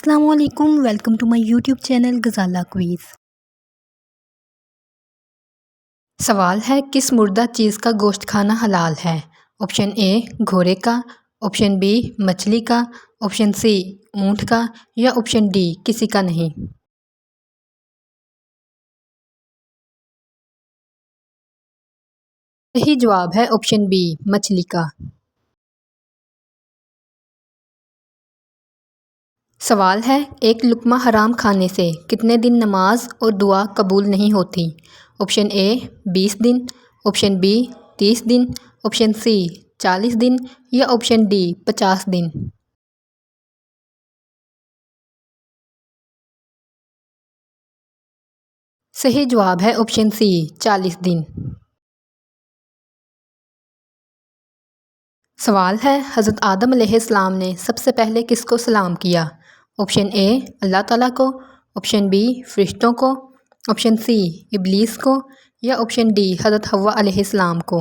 السلام علیکم، welcome to my YouTube channel Ghazala quiz. سوال ہے، کس مردہ چیز کا گوشت کھانا حلال ہے؟ آپشن اے گھوڑے کا، آپشن بی مچھلی کا، آپشن سی اونٹ کا یا آپشن ڈی کسی کا نہیں۔ صحیح جواب ہے آپشن بی مچھلی کا۔ سوال ہے، ایک لقمہ حرام کھانے سے کتنے دن نماز اور دعا قبول نہیں ہوتی؟ آپشن اے 20 دن، آپشن بی 30 دن، آپشن سی 40 دن یا آپشن ڈی 50 دن۔ صحیح جواب ہے آپشن سی 40 دن۔ سوال ہے، حضرت آدم علیہ السلام نے سب سے پہلے کس کو سلام کیا؟ آپشن اے اللہ تعالیٰ کو، آپشن بی فرشتوں کو، آپشن سی ابلیس کو یا آپشن ڈی حضرت حوا علیہ السلام کو۔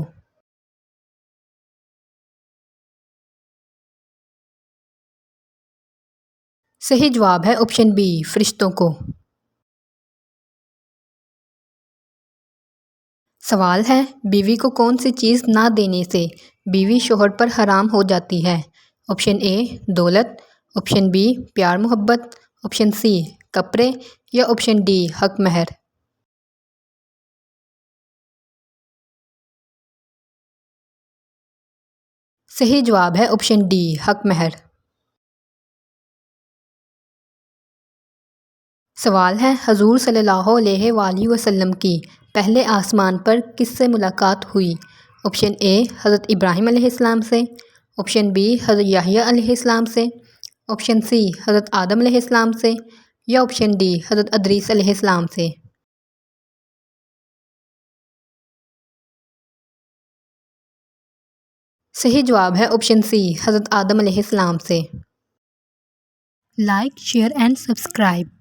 صحیح جواب ہے آپشن بی فرشتوں کو۔ سوال ہے، بیوی کو کون سی چیز نہ دینے سے بیوی شوہر پر حرام ہو جاتی ہے؟ آپشن اے دولت، آپشن بی پیار محبت، آپشن سی کپڑے یا آپشن ڈی حق مہر۔ صحیح جواب ہے آپشن ڈی حق مہر۔ سوال ہے، حضور صلی اللہ علیہ وآلہ وسلم کی پہلے آسمان پر کس سے ملاقات ہوئی؟ آپشن اے حضرت ابراہیم علیہ السلام سے، آپشن بی حضرت یحییٰ علیہ السلام سے، آپشن سی حضرت آدم علیہ السلام سے یا آپشن ڈی حضرت ادریس علیہ السلام سے۔ صحیح جواب ہے آپشن سی حضرت آدم علیہ السلام سے۔ Like, share and subscribe.